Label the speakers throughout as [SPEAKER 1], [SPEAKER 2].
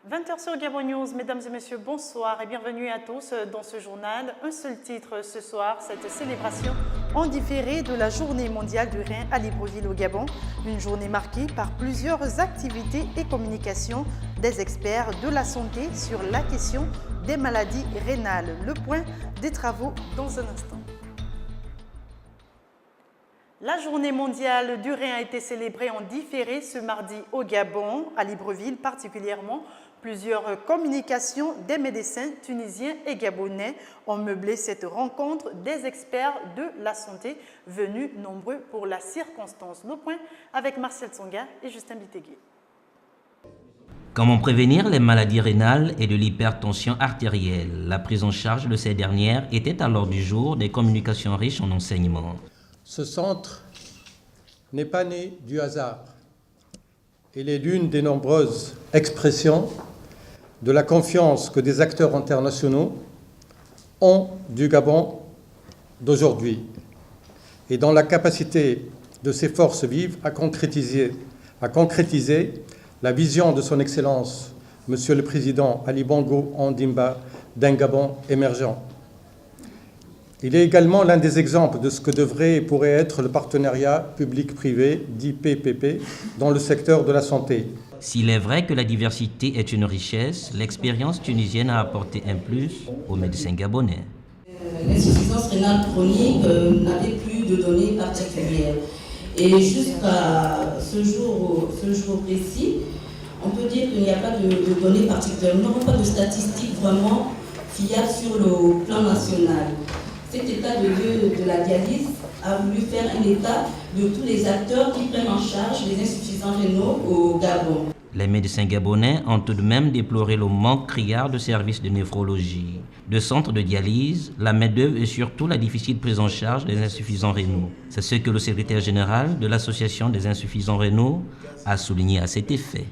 [SPEAKER 1] 20h sur Gabon News, mesdames et messieurs, bonsoir et bienvenue à tous dans ce journal. Un seul titre ce soir, cette célébration en différé de la Journée mondiale du rein à Libreville au Gabon. Une journée marquée par plusieurs activités et communications des experts de la santé sur la question des maladies rénales. Le point des travaux dans un instant. La journée mondiale du rein a été célébrée en différé ce mardi au Gabon, à Libreville particulièrement. Plusieurs communications des médecins tunisiens et gabonais ont meublé cette rencontre des experts de la santé venus nombreux pour la circonstance. Le point avec Marcel Tsonga et Justin Bitegui.
[SPEAKER 2] Comment prévenir les maladies rénales et de l'hypertension artérielle? La prise en charge de ces dernières était à l'ordre du jour des communications riches en enseignements.
[SPEAKER 3] Ce centre n'est pas né du hasard. Il est l'une des nombreuses expressions de la confiance que des acteurs internationaux ont du Gabon d'aujourd'hui et dans la capacité de ses forces vives à concrétiser la vision de son Excellence, Monsieur le Président Ali Bongo Ondimba, d'un Gabon émergent. Il est également l'un des exemples de ce que devrait et pourrait être le partenariat public-privé, dit PPP, dans le secteur de la santé.
[SPEAKER 2] S'il est vrai que la diversité est une richesse, l'expérience tunisienne a apporté un plus aux médecins gabonais.
[SPEAKER 4] L'insuffisance rénale chronique n'avait plus de données particulières. Et jusqu'à ce jour précis, on peut dire qu'il n'y a pas de données particulières. Nous n'avons pas de statistiques vraiment fiables sur le plan national. Cet état de lieu de la dialyse a voulu faire un état de tous les acteurs qui prennent en charge les insuffisants rénaux au Gabon.
[SPEAKER 2] Les médecins gabonais ont tout de même déploré le manque criard de services de néphrologie, de centres de dialyse, la main-d'œuvre et surtout la difficile prise en charge des insuffisants rénaux. C'est ce que le secrétaire général de l'Association des insuffisants rénaux a souligné à cet effet.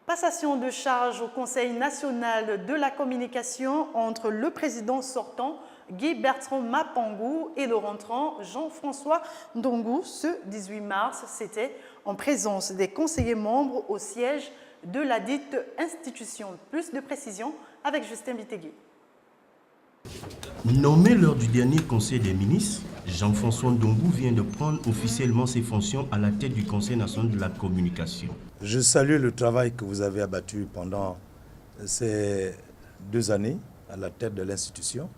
[SPEAKER 1] Passation de charge au Conseil national de la communication entre le président sortant Guy Bertrand Mapangou et le rentrant Jean-François Ndongou ce 18 mars. C'était en présence des conseillers membres au siège de la dite institution. Plus de précisions avec Justin Bitegui.
[SPEAKER 5] Nommé lors du dernier Conseil des ministres, Jean-François Ndongou vient de prendre officiellement ses fonctions à la tête du Conseil national de la communication.
[SPEAKER 6] Je salue le travail que vous avez abattu pendant ces 2 années à la tête de l'institution.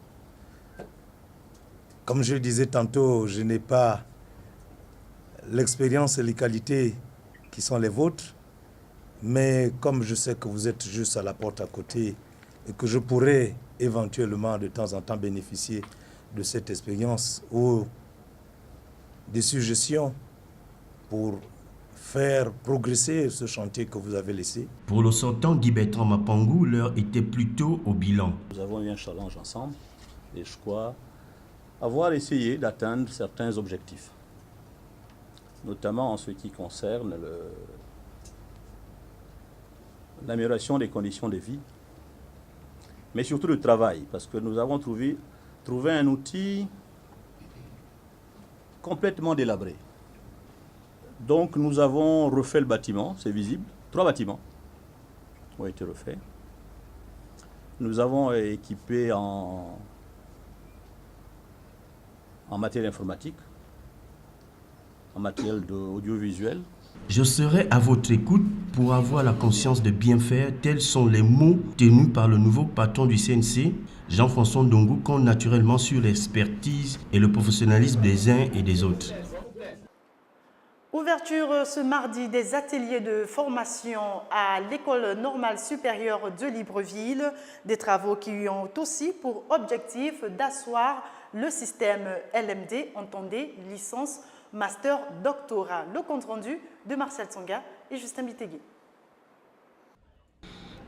[SPEAKER 6] Comme je le disais tantôt, je n'ai pas l'expérience et les qualités qui sont les vôtres, mais comme je sais que vous êtes juste à la porte à côté et que je pourrais éventuellement de temps en temps bénéficier de cette expérience ou des suggestions pour faire progresser ce chantier que vous avez laissé.
[SPEAKER 5] Pour le sortant Guy Bertrand Mapangou, l'heure était plutôt au bilan.
[SPEAKER 7] Nous avons eu un challenge ensemble et je crois avoir essayé d'atteindre certains objectifs, notamment en ce qui concerne l'amélioration des conditions de vie, mais surtout le travail, parce que nous avons trouvé un outil complètement délabré. Donc nous avons refait le bâtiment, c'est visible, 3 bâtiments ont été refaits. Nous avons équipé en matériel informatique, en matériel audiovisuel.
[SPEAKER 5] Je serai à votre écoute pour avoir la conscience de bien faire. Tels sont les mots tenus par le nouveau patron du CNC, Jean-François Ndongou, compte naturellement sur l'expertise et le professionnalisme des uns et des autres.
[SPEAKER 1] Ouverture ce mardi des ateliers de formation à l'École normale supérieure de Libreville, des travaux qui ont aussi pour objectif d'asseoir le système LMD, entendez licence, master, doctorat. Le compte-rendu de Marcel Tsonga et Justin Bitegui.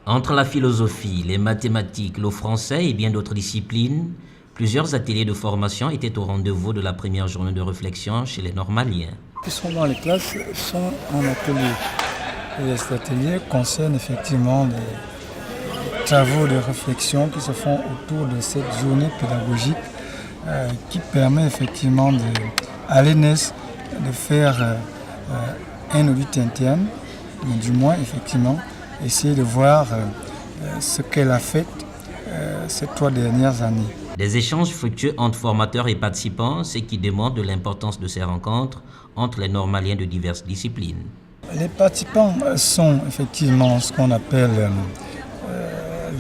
[SPEAKER 2] Entre la philosophie, les mathématiques, le français et bien d'autres disciplines, plusieurs ateliers de formation étaient au rendez-vous de la première journée de réflexion chez les normaliens.
[SPEAKER 8] Qui sont dans les classes sont en atelier. Et cet atelier concerne effectivement des travaux de réflexion qui se font autour de cette journée pédagogique qui permet effectivement à l'ENS de faire un audit interne, mais du moins effectivement essayer de voir ce qu'elle a fait ces 3 dernières années.
[SPEAKER 2] Des échanges fructueux entre formateurs et participants, ce qui démontre de l'importance de ces rencontres entre les normaliens de diverses disciplines.
[SPEAKER 8] Les participants sont effectivement ce qu'on appelle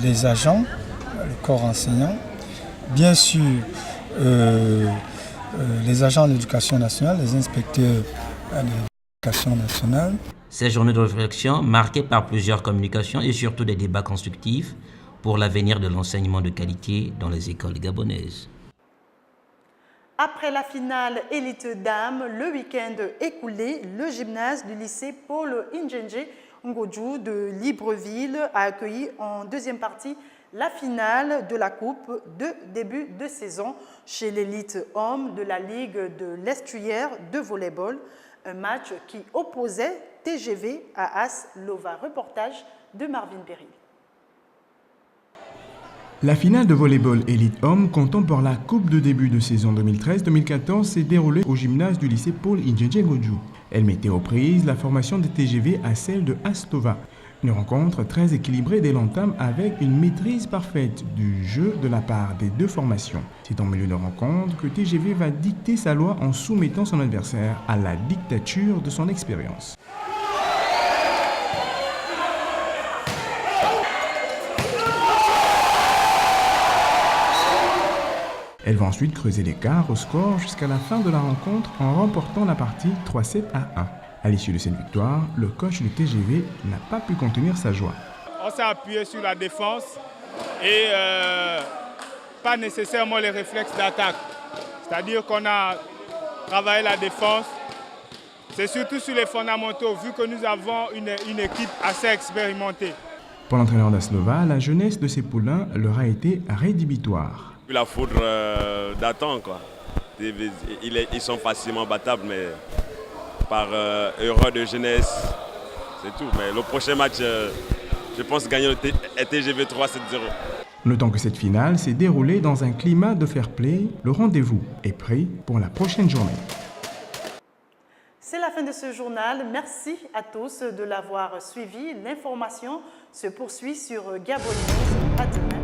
[SPEAKER 8] les agents, le corps enseignant, bien sûr les agents de l'éducation nationale, les inspecteurs de l'éducation nationale.
[SPEAKER 2] Ces journées de réflexion marquées par plusieurs communications et surtout des débats constructifs pour l'avenir de l'enseignement de qualité dans les écoles gabonaises.
[SPEAKER 1] Après la finale élite dames, le week-end écoulé, le gymnase du lycée Paul Ingenje Ngodjou de Libreville a accueilli en deuxième partie la finale de la Coupe de début de saison chez l'élite homme de la Ligue de l'Estuaire de volleyball, un match qui opposait TGV à AS Lova. Reportage de Marvin Berry.
[SPEAKER 9] La finale de volleyball élite homme comptant pour la Coupe de début de saison 2013-2014 s'est déroulée au gymnase du lycée Paul Ingenje Ngodjou. Elle mettait aux prises la formation des TGV à celle de Astova. Une rencontre très équilibrée dès l'entame avec une maîtrise parfaite du jeu de la part des deux formations. C'est en milieu de rencontre que TGV va dicter sa loi en soumettant son adversaire à la dictature de son expérience. Elle va ensuite creuser l'écart au score jusqu'à la fin de la rencontre en remportant la partie 3-7 à 1. À l'issue de cette victoire, le coach du TGV n'a pas pu contenir sa joie.
[SPEAKER 10] On s'est appuyé sur la défense et pas nécessairement les réflexes d'attaque. C'est-à-dire qu'on a travaillé la défense. C'est surtout sur les fondamentaux, vu que nous avons une équipe assez expérimentée.
[SPEAKER 9] Pour l'entraîneur d'Aslova, la jeunesse de ces poulains leur a été rédhibitoire.
[SPEAKER 11] La foudre d'attente, quoi. Ils sont facilement battables, mais par erreur de jeunesse, c'est tout. Mais le prochain match, je pense gagner le TGV 3-7-0.
[SPEAKER 9] Notons que cette finale s'est déroulée dans un climat de fair play. Le rendez-vous est pris pour la prochaine journée.
[SPEAKER 1] C'est la fin de ce journal. Merci à tous de l'avoir suivi. L'information se poursuit sur Gabon News. À demain.